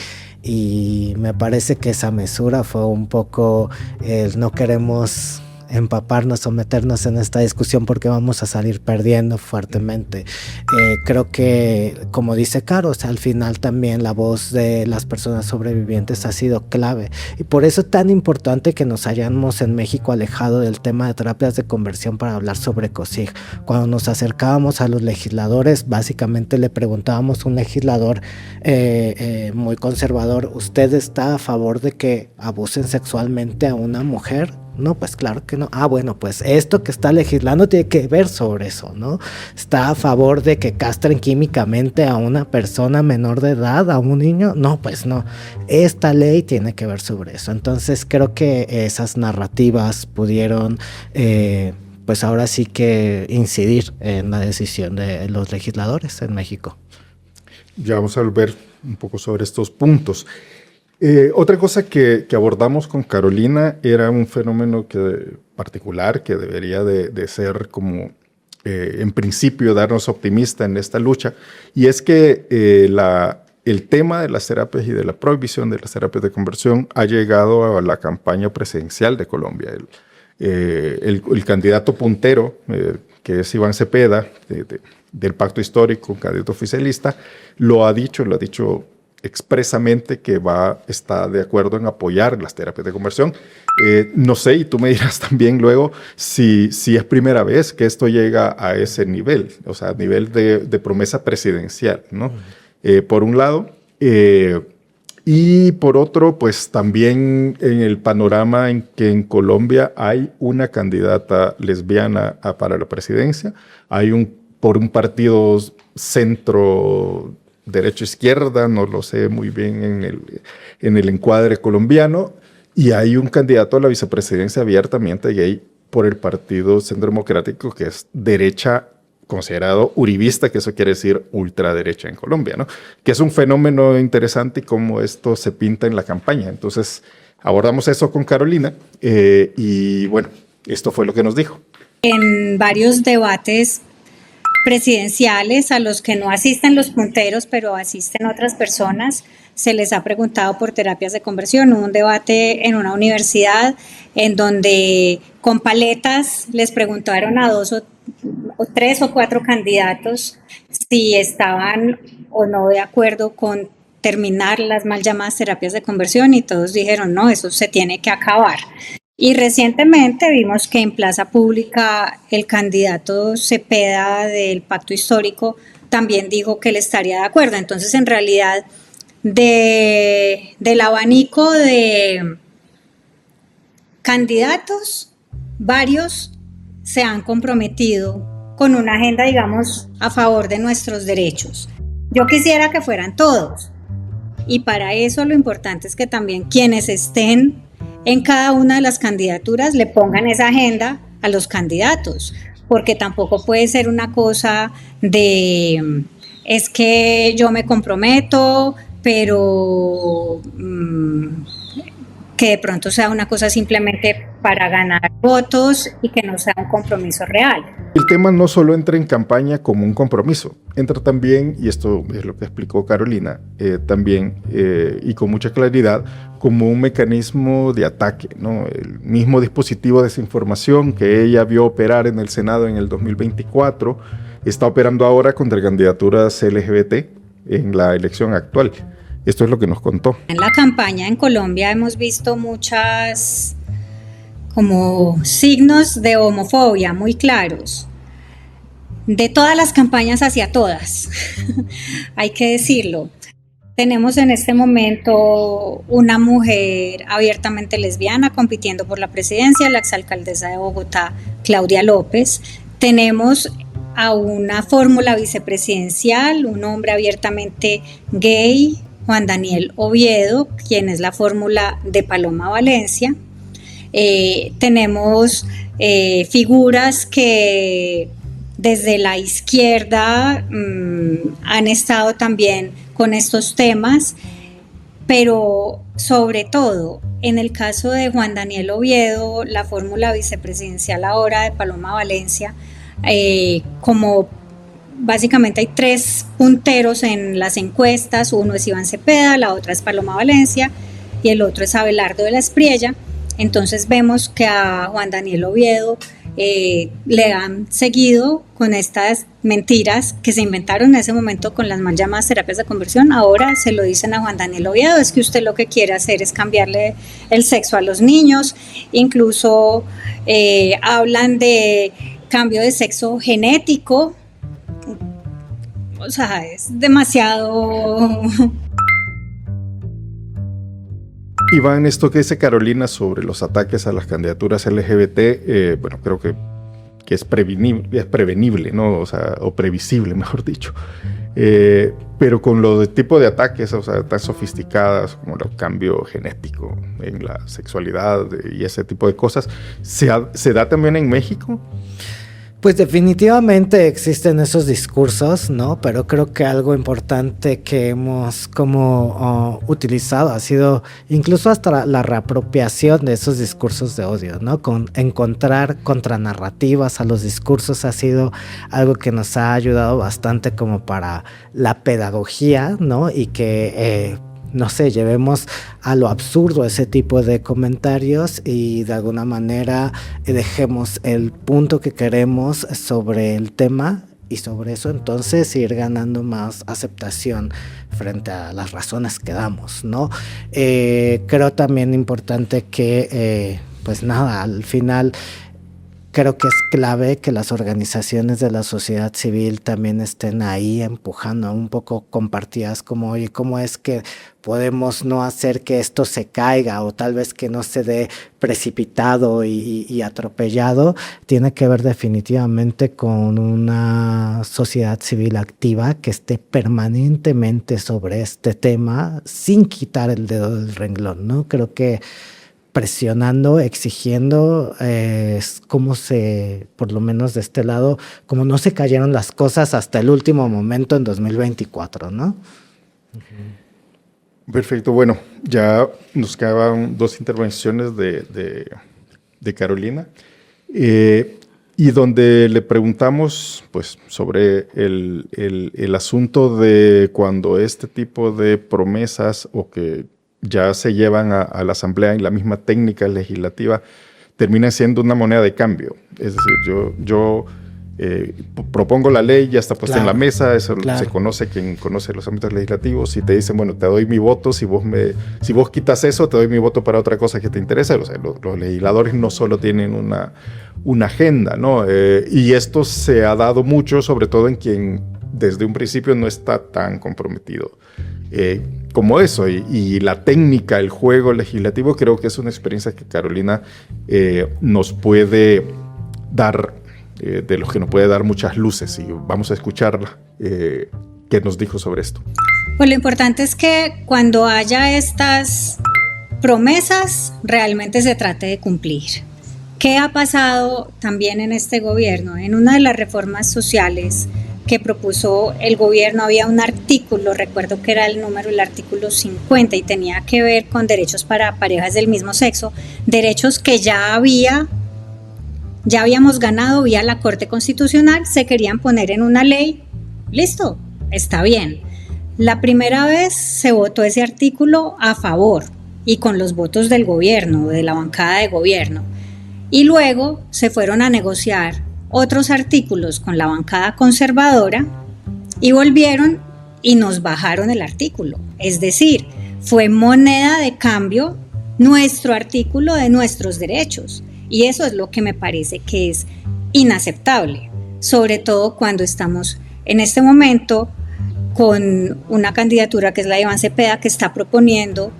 me parece que esa mesura fue un poco el no queremos empaparnos o meternos en esta discusión porque vamos a salir perdiendo fuertemente. Creo que, como dice Caro, o sea, al final también la voz de las personas sobrevivientes ha sido clave, y por eso es tan importante que nos hayamos en México alejado del tema de terapias de conversión para hablar sobre COSIG. Cuando nos acercábamos a los legisladores, básicamente le preguntábamos a un legislador muy conservador: ¿usted está a favor de que abusen sexualmente a una mujer? No, pues claro que no. Ah, bueno, pues esto que está legislando tiene que ver sobre eso, ¿no? ¿Está a favor de que castren químicamente a una persona menor de edad, a un niño? No, pues no. Esta ley tiene que ver sobre eso. Entonces creo que esas narrativas pudieron, pues ahora sí que incidir en la decisión de los legisladores en México. Ya vamos a volver un poco sobre estos puntos. Otra cosa que abordamos con Carolina era un fenómeno particular que debería de ser como, en principio, darnos optimista en esta lucha, y es que el tema de las terapias y de la prohibición de las terapias de conversión ha llegado a la campaña presidencial de Colombia. El candidato puntero, que es Iván Cepeda, del Pacto Histórico, candidato oficialista, lo ha dicho expresamente que está de acuerdo en apoyar las terapias de conversión. No sé, y tú me dirás también luego si es primera vez que esto llega a ese nivel, o sea, a nivel de promesa presidencial, ¿no? Por un lado, y por otro, pues también en el panorama en que en Colombia hay una candidata lesbiana para la presidencia, por un partido centro derecha-izquierda, no lo sé muy bien en el encuadre colombiano, y hay un candidato a la vicepresidencia abiertamente gay por el Partido Centro Democrático, que es derecha, considerado uribista, que eso quiere decir ultraderecha en Colombia, ¿no? Que es un fenómeno interesante y cómo esto se pinta en la campaña. Entonces, abordamos eso con Carolina y bueno, esto fue lo que nos dijo. En varios debates presidenciales a los que no asisten los punteros, pero asisten otras personas, se les ha preguntado por terapias de conversión. Hubo un debate en una universidad en donde con paletas les preguntaron a 3 o 4 candidatos si estaban o no de acuerdo con terminar las mal llamadas terapias de conversión, y todos dijeron no, eso se tiene que acabar. Y recientemente vimos que en Plaza Pública el candidato Cepeda del Pacto Histórico también dijo que él estaría de acuerdo. Entonces, en realidad, del abanico de candidatos, varios se han comprometido con una agenda, digamos, a favor de nuestros derechos. Yo quisiera que fueran todos, y para eso lo importante es que también quienes estén en cada una de las candidaturas le pongan esa agenda a los candidatos, porque tampoco puede ser una cosa de es que yo me comprometo, pero que de pronto sea una cosa simplemente para ganar votos y que no sea un compromiso real. El tema no solo entra en campaña como un compromiso, entra también, y esto es lo que explicó Carolina, también y con mucha claridad, como un mecanismo de ataque, ¿no? El mismo dispositivo de desinformación que ella vio operar en el Senado en el 2024 está operando ahora contra candidaturas LGBT en la elección actual. Esto es lo que nos contó. En la campaña en Colombia hemos visto muchas como signos de homofobia muy claros, de todas las campañas hacia todas, hay que decirlo. Tenemos en este momento una mujer abiertamente lesbiana compitiendo por la presidencia, la exalcaldesa de Bogotá, Claudia López. Tenemos a una fórmula vicepresidencial, un hombre abiertamente gay, Juan Daniel Oviedo, quien es la fórmula de Paloma Valencia. Tenemos figuras que desde la izquierda han estado también con estos temas, pero sobre todo en el caso de Juan Daniel Oviedo, la fórmula vicepresidencial ahora de Paloma Valencia, como básicamente hay 3 punteros en las encuestas, uno es Iván Cepeda, la otra es Paloma Valencia y el otro es Abelardo de la Espriella. Entonces vemos que a Juan Daniel Oviedo le han seguido con estas mentiras que se inventaron en ese momento con las mal llamadas terapias de conversión. Ahora se lo dicen a Juan Daniel Oviedo, es que usted lo que quiere hacer es cambiarle el sexo a los niños. Incluso hablan de cambio de sexo genético. O sea, es demasiado. Iván, esto que dice Carolina sobre los ataques a las candidaturas LGBT, bueno, creo que es prevenible, ¿no? O previsible, mejor dicho. Pero con lo de tipo de ataques, o sea, tan sofisticadas como el cambio genético en la sexualidad y ese tipo de cosas, ¿se da también en México? Pues definitivamente existen esos discursos, ¿no? Pero creo que algo importante que hemos como utilizado ha sido incluso hasta la reapropiación de esos discursos de odio, ¿no? Encontrar contranarrativas a los discursos ha sido algo que nos ha ayudado bastante como para la pedagogía, ¿no? Y que no sé, llevemos a lo absurdo ese tipo de comentarios y de alguna manera dejemos el punto que queremos sobre el tema y sobre eso entonces ir ganando más aceptación frente a las razones que damos, ¿no? Creo también importante que, pues nada, al final creo que es clave que las organizaciones de la sociedad civil también estén ahí empujando un poco compartidas como, oye, ¿cómo es que podemos no hacer que esto se caiga o tal vez que no se dé precipitado y atropellado? Tiene que ver definitivamente con una sociedad civil activa que esté permanentemente sobre este tema sin quitar el dedo del renglón, ¿no? Creo que presionando, exigiendo, es como por lo menos de este lado, como no se cayeron las cosas hasta el último momento en 2024, ¿no? Perfecto, bueno, ya nos quedaban 2 intervenciones de Carolina, y donde le preguntamos pues, sobre el asunto de cuando este tipo de promesas o que ya se llevan a la Asamblea en la misma técnica legislativa, termina siendo una moneda de cambio. Es decir, yo propongo la ley, ya está puesta en la mesa, eso se conoce, quien conoce los ámbitos legislativos, y te dicen, bueno, te doy mi voto, si vos quitas eso, te doy mi voto para otra cosa que te interesa. O sea, los legisladores no solo tienen una agenda, ¿no? Y esto se ha dado mucho, sobre todo en quien desde un principio no está tan comprometido como eso, y la técnica, el juego legislativo, creo que es una experiencia que Carolina nos puede dar, de los que nos puede dar muchas luces, y vamos a escucharla, qué nos dijo sobre esto. Pues lo importante es que cuando haya estas promesas, realmente se trate de cumplir. ¿Qué ha pasado también en este gobierno? En una de las reformas sociales que propuso el gobierno había un artículo, recuerdo que era el artículo 50, y tenía que ver con derechos para parejas del mismo sexo, derechos que ya habíamos ganado vía la Corte Constitucional, se querían poner en una ley, listo, está bien. La primera vez se votó ese artículo a favor y con los votos del gobierno, de la bancada de gobierno, y luego se fueron a negociar otros artículos con la bancada conservadora y volvieron y nos bajaron el artículo. Es decir, fue moneda de cambio nuestro artículo de nuestros derechos, y eso es lo que me parece que es inaceptable, sobre todo cuando estamos en este momento con una candidatura que es la de Iván Cepeda, que está proponiendo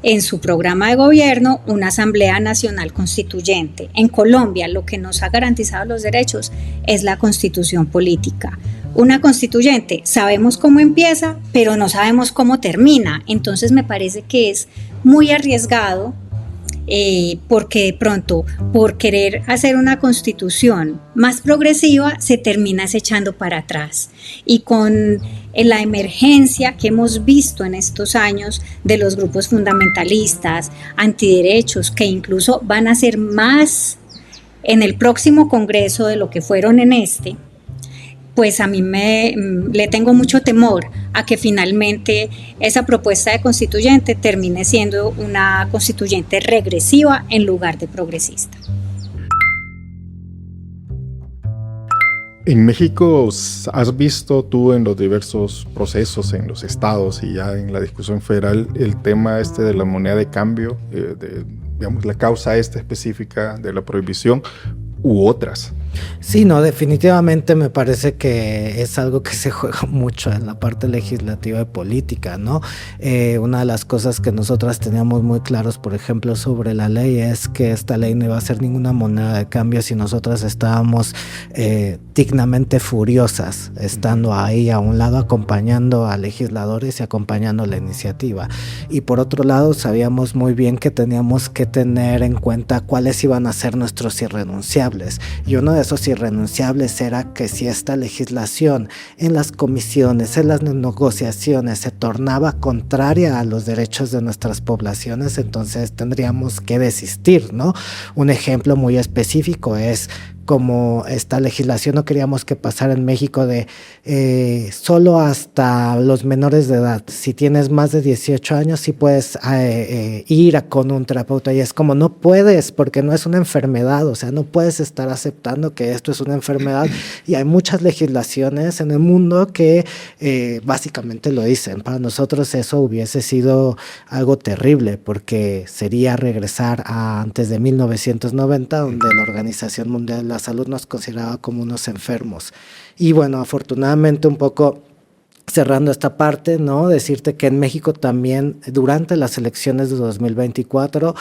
en su programa de gobierno una Asamblea Nacional Constituyente. En Colombia lo que nos ha garantizado los derechos es la Constitución política. Una constituyente, sabemos cómo empieza, pero no sabemos cómo termina. Entonces me parece que es muy arriesgado, porque de pronto, por querer hacer una constitución más progresiva, se termina echando para atrás. Y con la emergencia que hemos visto en estos años de los grupos fundamentalistas, antiderechos, que incluso van a ser más en el próximo Congreso de lo que fueron en este, pues a mí le tengo mucho temor a que finalmente esa propuesta de constituyente termine siendo una constituyente regresiva en lugar de progresista. En México, ¿has visto tú en los diversos procesos, en los estados y ya en la discusión federal, el tema de la moneda de cambio, digamos, la causa específica de la prohibición u otras? Sí, no, definitivamente me parece que es algo que se juega mucho en la parte legislativa y política, ¿no? Una de las cosas que nosotras teníamos muy claros, por ejemplo, sobre la ley, es que esta ley no iba a ser ninguna moneda de cambio si nosotras estábamos dignamente furiosas, estando ahí a un lado acompañando a legisladores y acompañando la iniciativa. Y por otro lado, sabíamos muy bien que teníamos que tener en cuenta cuáles iban a ser nuestros irrenunciables. Y uno de esos irrenunciables era que si esta legislación en las comisiones, en las negociaciones se tornaba contraria a los derechos de nuestras poblaciones, entonces tendríamos que desistir, ¿no? Un ejemplo muy específico es como esta legislación no queríamos que pasara en México de solo hasta los menores de edad. Si tienes más de 18 años sí puedes ir con un terapeuta, y es como no puedes porque no es una enfermedad, o sea, no puedes estar aceptando que esto es una enfermedad, y hay muchas legislaciones en el mundo que básicamente lo dicen. Para nosotros eso hubiese sido algo terrible porque sería regresar a antes de 1990, donde la Organización Mundial de la Salud nos consideraba como unos enfermos. Y bueno, afortunadamente un poco cerrando esta parte, ¿no? Decirte que en México también durante las elecciones de 2024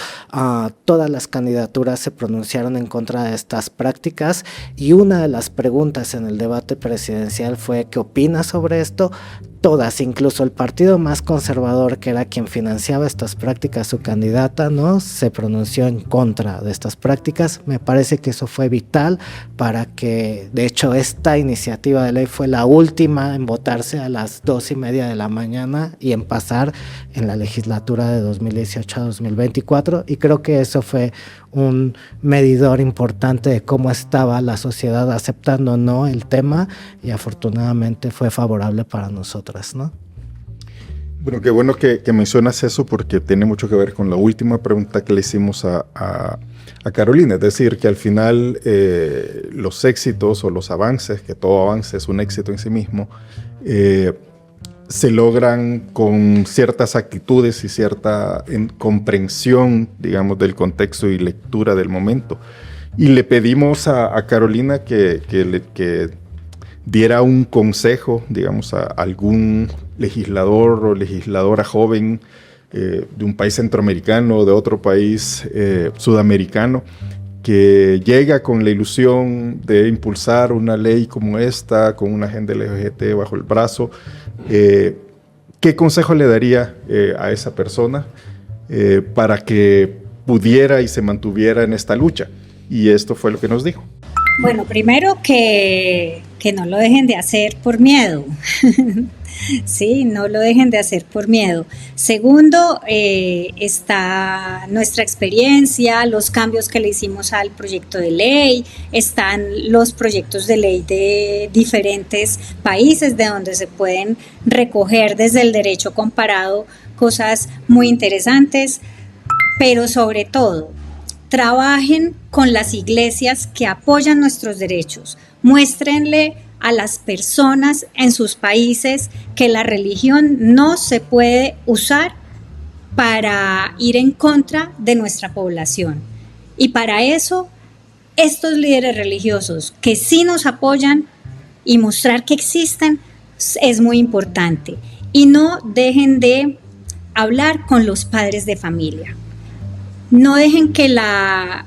todas las candidaturas se pronunciaron en contra de estas prácticas, y una de las preguntas en el debate presidencial fue ¿qué opinas sobre esto? Todas, incluso el partido más conservador, que era quien financiaba estas prácticas, su candidata, ¿no?, se pronunció en contra de estas prácticas. Me parece que eso fue vital para que, de hecho, esta iniciativa de ley fue la última en votarse a las 2:30 de la mañana y en pasar en la legislatura de 2018 a 2024, y creo que eso fue un medidor importante de cómo estaba la sociedad aceptando o no el tema, y afortunadamente fue favorable para nosotras, ¿no? Bueno, qué bueno que mencionas eso, porque tiene mucho que ver con la última pregunta que le hicimos a Carolina. Es decir, que al final los éxitos o los avances, que todo avance es un éxito en sí mismo, se logran con ciertas actitudes y cierta comprensión, digamos, del contexto y lectura del momento. Y le pedimos a Carolina que diera un consejo, digamos, a algún legislador o legisladora joven de un país centroamericano o de otro país sudamericano, que llega con la ilusión de impulsar una ley como esta, con una agenda LGBT bajo el brazo. ¿Qué consejo le daría a esa persona para que pudiera y se mantuviera en esta lucha? Y esto fue lo que nos dijo. Bueno, primero que no lo dejen de hacer por miedo. Sí, no lo dejen de hacer por miedo. Segundo, está nuestra experiencia, los cambios que le hicimos al proyecto de ley, están los proyectos de ley de diferentes países de donde se pueden recoger desde el derecho comparado cosas muy interesantes, pero sobre todo, trabajen con las iglesias que apoyan nuestros derechos, muéstrenle a las personas en sus países que la religión no se puede usar para ir en contra de nuestra población. Y para eso, estos líderes religiosos que sí nos apoyan y mostrar que existen es muy importante. Y no dejen de hablar con los padres de familia. No dejen que la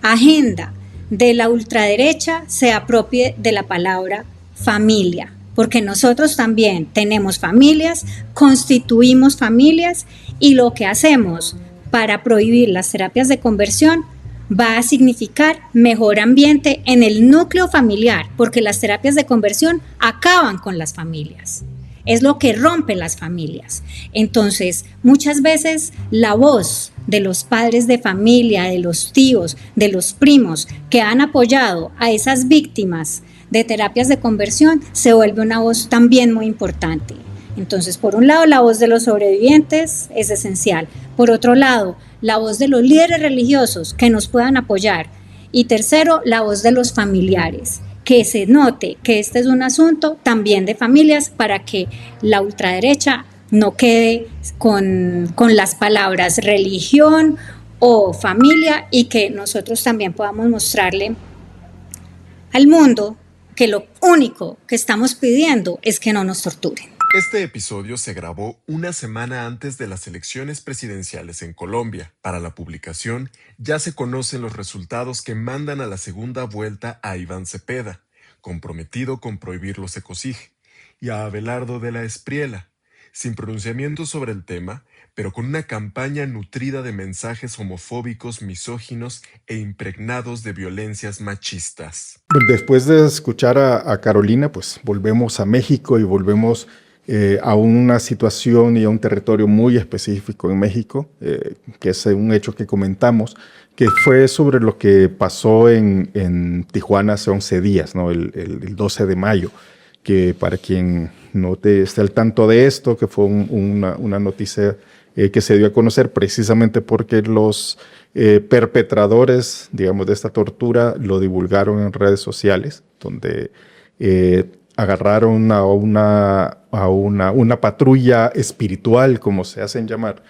agenda de la ultraderecha se apropie de la palabra familia, porque nosotros también tenemos familias, constituimos familias, y lo que hacemos para prohibir las terapias de conversión va a significar mejor ambiente en el núcleo familiar, porque las terapias de conversión acaban con las familias. Es lo que rompe las familias. Entonces, muchas veces la voz de los padres de familia, de los tíos, de los primos que han apoyado a esas víctimas de terapias de conversión se vuelve una voz también muy importante. Entonces, por un lado, la voz de los sobrevivientes es esencial. Por otro lado, la voz de los líderes religiosos que nos puedan apoyar. Y tercero, la voz de los familiares. Que se note que este es un asunto también de familias, para que la ultraderecha no quede con las palabras religión o familia, y que nosotros también podamos mostrarle al mundo que lo único que estamos pidiendo es que no nos torturen. Este episodio se grabó una semana antes de las elecciones presidenciales en Colombia. Para la publicación, ya se conocen los resultados que mandan a la segunda vuelta a Iván Cepeda, comprometido con prohibir los ECOSIG, y a Abelardo de la Espriella, sin pronunciamiento sobre el tema, pero con una campaña nutrida de mensajes homofóbicos, misóginos e impregnados de violencias machistas. Después de escuchar a Carolina, pues volvemos a México y volvemos a una situación y a un territorio muy específico en México, que es un hecho que comentamos, que fue sobre lo que pasó en Tijuana hace 11 días, ¿no? El 12 de mayo, que para quien no esté al tanto de esto, que fue una noticia que se dio a conocer precisamente porque los perpetradores, digamos, de esta tortura lo divulgaron en redes sociales, donde agarraron a una patrulla espiritual, como se hacen llamar.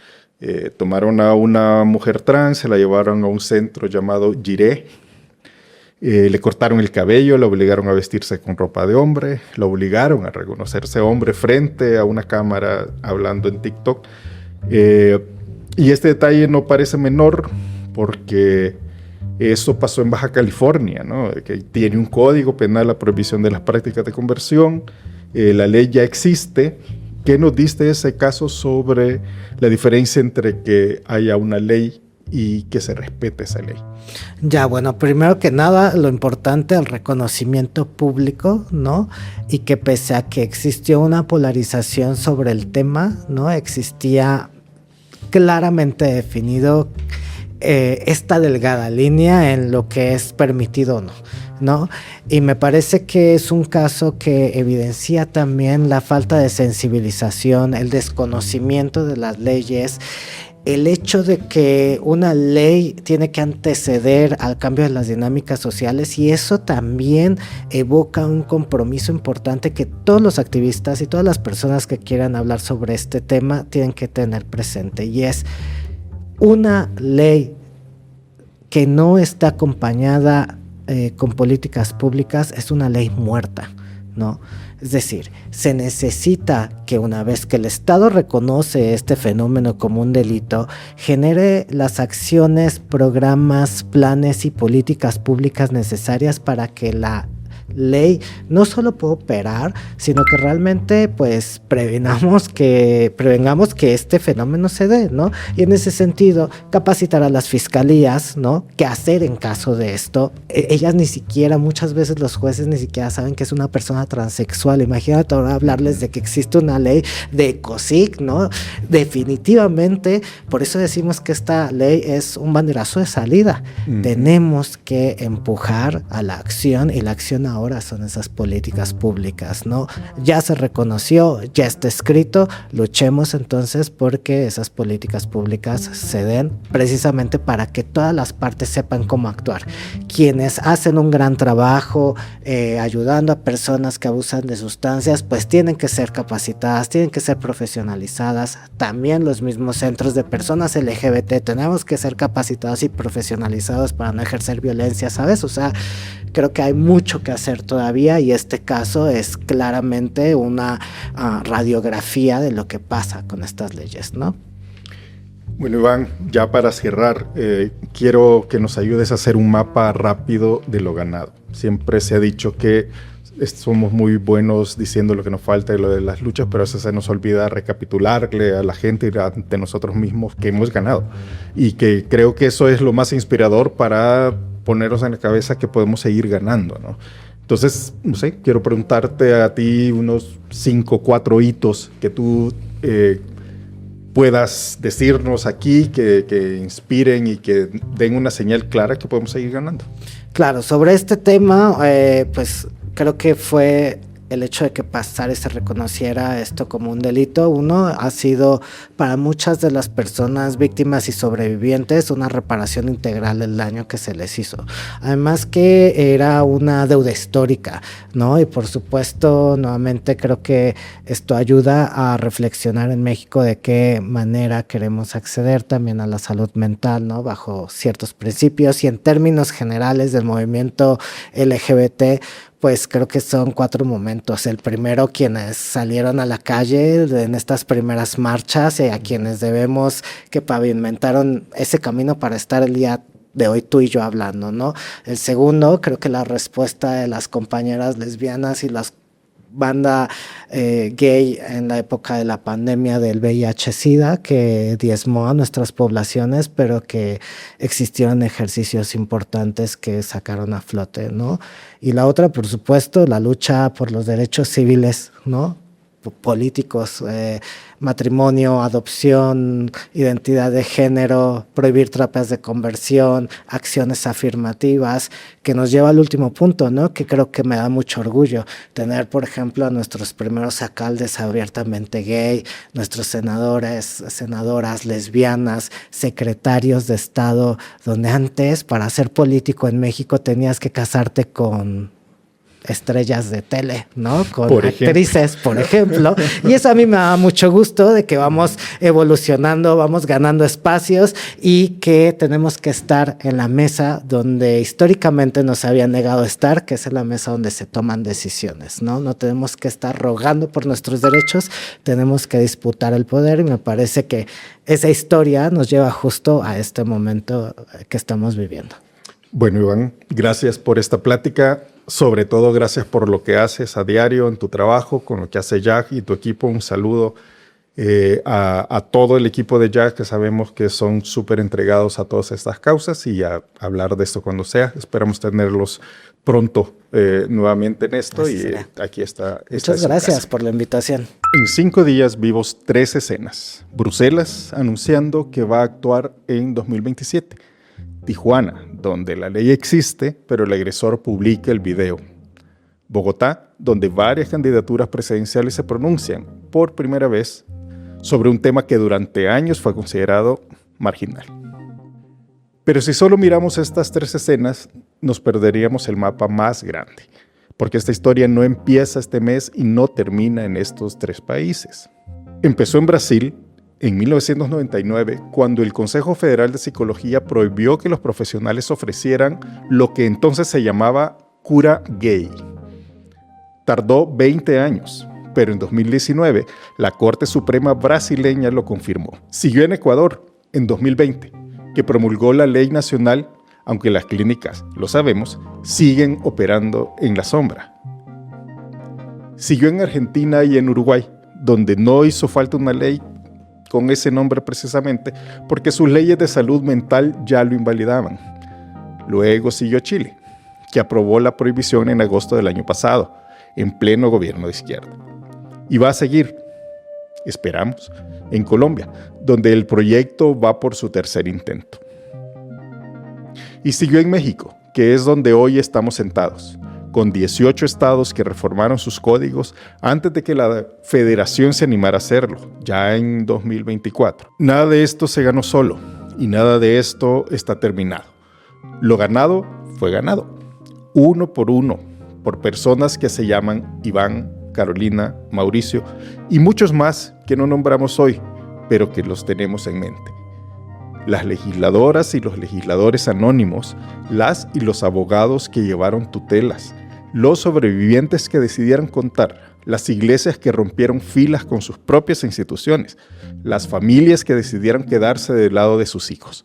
Tomaron a una mujer trans, se la llevaron a un centro llamado Jiré, le cortaron el cabello, la obligaron a vestirse con ropa de hombre, la obligaron a reconocerse hombre frente a una cámara hablando en TikTok. Y este detalle no parece menor porque eso pasó en Baja California, ¿no? Que tiene un código penal la prohibición de las prácticas de conversión, la ley ya existe. ¿Qué nos diste ese caso sobre la diferencia entre que haya una ley y que se respete esa ley? Ya, bueno, primero que nada, lo importante, el reconocimiento público, ¿no? Y que pese a que existió una polarización sobre el tema, ¿no? Existía claramente definido esta delgada línea en lo que es permitido o no, ¿no? Y me parece que es un caso que evidencia también la falta de sensibilización, el desconocimiento de las leyes, el hecho de que una ley tiene que anteceder al cambio de las dinámicas sociales, y eso también evoca un compromiso importante que todos los activistas y todas las personas que quieran hablar sobre este tema tienen que tener presente, y es una ley que no está acompañada con políticas públicas, es una ley muerta, ¿no? Es decir, se necesita que una vez que el Estado reconoce este fenómeno como un delito, genere las acciones, programas, planes y políticas públicas necesarias para que la ley no solo pueda operar, sino que realmente pues prevengamos que este fenómeno se dé, ¿no? Y en ese sentido, capacitar a las fiscalías, ¿no? ¿Qué hacer en caso de esto? Ellas ni siquiera, muchas veces los jueces ni siquiera saben que es una persona transexual. Imagínate ahora hablarles de que existe una ley de ECOSIG, ¿no? Definitivamente, por eso decimos que esta ley es un banderazo de salida. Tenemos que empujar a la acción, y la acción ahora son esas políticas públicas, ¿no? Ya se reconoció, ya está escrito, luchemos entonces porque esas políticas públicas se den precisamente para que todas las partes sepan cómo actuar. Quienes hacen un gran trabajo ayudando a personas que abusan de sustancias, pues tienen que ser capacitadas, tienen que ser profesionalizadas. También los mismos centros de personas LGBT tenemos que ser capacitados y profesionalizados para no ejercer violencia, ¿sabes? O sea, creo que hay mucho que hacer todavía, y este caso es claramente una radiografía de lo que pasa con estas leyes, ¿no? Bueno, Iván, ya para cerrar, quiero que nos ayudes a hacer un mapa rápido de lo ganado. Siempre se ha dicho que somos muy buenos diciendo lo que nos falta y lo de las luchas, pero a veces se nos olvida recapitularle a la gente y ante nosotros mismos que hemos ganado. Y que creo que eso es lo más inspirador para ponernos en la cabeza que podemos seguir ganando, ¿no? Entonces, no sé, quiero preguntarte a ti unos 5, 4 hitos que tú puedas decirnos aquí, que inspiren y que den una señal clara que podemos seguir ganando. Claro, sobre este tema, pues creo que fue el hecho de que Pasare se reconociera esto como un delito. Uno, ha sido para muchas de las personas víctimas y sobrevivientes una reparación integral del daño que se les hizo. Además que era una deuda histórica, ¿no? Y por supuesto, nuevamente creo que esto ayuda a reflexionar en México de qué manera queremos acceder también a la salud mental, ¿no? Bajo ciertos principios, y en términos generales del movimiento LGBT, pues creo que son 4 momentos. El primero, quienes salieron a la calle en estas primeras marchas, y a quienes debemos que pavimentaron ese camino para estar el día de hoy tú y yo hablando, ¿no? El segundo, creo que la respuesta de las compañeras lesbianas y las banda gay en la época de la pandemia del VIH-Sida, que diezmó a nuestras poblaciones, pero que existieron ejercicios importantes que sacaron a flote, ¿no? Y la otra, por supuesto, la lucha por los derechos civiles, ¿no? políticos, matrimonio, adopción, identidad de género, prohibir terapias de conversión, acciones afirmativas, que nos lleva al último punto, ¿no? Que creo que me da mucho orgullo tener, por ejemplo, a nuestros primeros alcaldes abiertamente gay, nuestros senadores, senadoras lesbianas, secretarios de Estado, donde antes para ser político en México tenías que casarte con estrellas de tele, ¿no? Con actrices, por ejemplo. Y eso a mí me da mucho gusto de que vamos evolucionando, vamos ganando espacios y que tenemos que estar en la mesa donde históricamente nos habían negado estar, que es en la mesa donde se toman decisiones, ¿no? No tenemos que estar rogando por nuestros derechos, tenemos que disputar el poder y me parece que esa historia nos lleva justo a este momento que estamos viviendo. Bueno, Iván, gracias por esta plática. Sobre todo, gracias por lo que haces a diario en tu trabajo, con lo que hace Jack y tu equipo. Un saludo a todo el equipo de Jack, que sabemos que son súper entregados a todas estas causas, y a hablar de esto cuando sea. Esperamos tenerlos pronto nuevamente en esto. Así y será. Aquí está. Muchas gracias por la invitación. En 5 días vimos 3 escenas. Bruselas anunciando que va a actuar en 2027. Tijuana, donde la ley existe, pero el agresor publica el video. Bogotá, donde varias candidaturas presidenciales se pronuncian por primera vez sobre un tema que durante años fue considerado marginal. Pero si solo miramos estas 3 escenas, nos perderíamos el mapa más grande, porque esta historia no empieza este mes y no termina en estos 3 países. Empezó en Brasil, en 1999, cuando el Consejo Federal de Psicología prohibió que los profesionales ofrecieran lo que entonces se llamaba cura gay. Tardó 20 años, pero en 2019 la Corte Suprema brasileña lo confirmó. Siguió en Ecuador en 2020, que promulgó la ley nacional, aunque las clínicas, lo sabemos, siguen operando en la sombra. Siguió en Argentina y en Uruguay, donde no hizo falta una ley con ese nombre precisamente, porque sus leyes de salud mental ya lo invalidaban. Luego siguió Chile, que aprobó la prohibición en agosto del año pasado, en pleno gobierno de izquierda. Y va a seguir, esperamos, en Colombia, donde el proyecto va por su 3er intento. Y siguió en México, que es donde hoy estamos sentados, con 18 estados que reformaron sus códigos antes de que la federación se animara a hacerlo, ya en 2024. Nada de esto se ganó solo, y nada de esto está terminado. Lo ganado fue ganado, uno, por personas que se llaman Iván, Carolina, Mauricio, y muchos más que no nombramos hoy, pero que los tenemos en mente. Las legisladoras y los legisladores anónimos, las y los abogados que llevaron tutelas, los sobrevivientes que decidieron contar, las iglesias que rompieron filas con sus propias instituciones, las familias que decidieron quedarse del lado de sus hijos.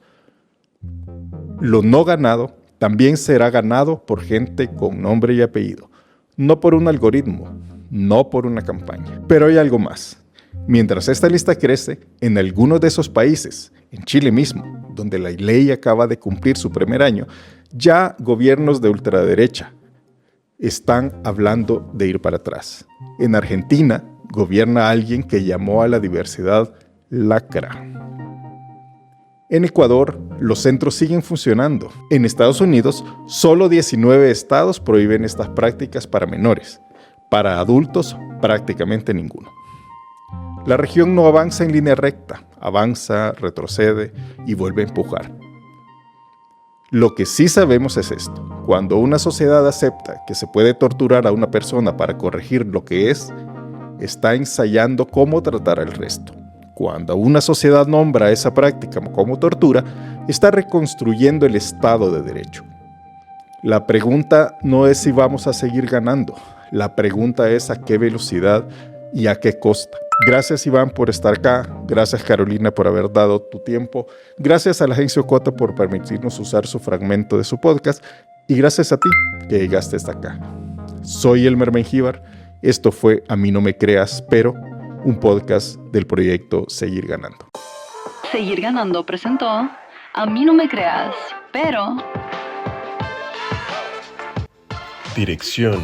Lo no ganado también será ganado por gente con nombre y apellido, no por un algoritmo, no por una campaña. Pero hay algo más. Mientras esta lista crece, en algunos de esos países, en Chile mismo, donde la ley acaba de cumplir su primer año, ya gobiernos de ultraderecha están hablando de ir para atrás. En Argentina gobierna alguien que llamó a la diversidad lacra. En Ecuador, los centros siguen funcionando. En Estados Unidos, solo 19 estados prohíben estas prácticas para menores. Para adultos, prácticamente ninguno. La región no avanza en línea recta, avanza, retrocede y vuelve a empujar. Lo que sí sabemos es esto: cuando una sociedad acepta que se puede torturar a una persona para corregir lo que es, está ensayando cómo tratar al resto. Cuando una sociedad nombra esa práctica como tortura, está reconstruyendo el Estado de Derecho. La pregunta no es si vamos a seguir ganando, la pregunta es a qué velocidad y a qué costa. Gracias, Iván, por estar acá. Gracias, Carolina, por haber dado tu tiempo. Gracias a la Agencia Ocota por permitirnos usar su fragmento de su podcast. Y gracias a ti que llegaste hasta acá. Soy Elmer Mengíbar. Esto fue A mí no me creas, pero un podcast del proyecto Seguir Ganando. Seguir Ganando presentó A mí no me creas, pero... Dirección,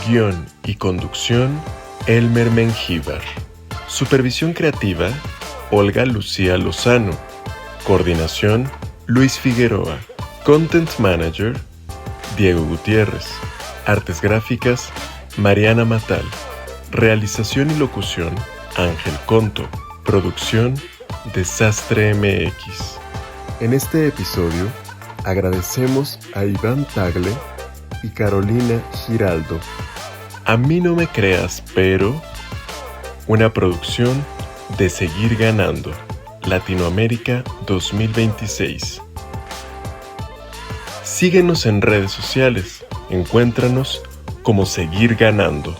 guión y conducción: Elmer Mengíbar. Supervisión creativa, Olga Lucía Lozano. Coordinación, Luis Figueroa. Content Manager, Diego Gutiérrez. Artes gráficas, Mariana Matal. Realización y locución, Ángel Conto. Producción, Desastre MX. En este episodio, agradecemos a Iván Tagle y Carolina Giraldo. A mí no me creas, pero... una producción de Seguir Ganando, Latinoamérica 2026. Síguenos en redes sociales, encuéntranos como Seguir Ganando.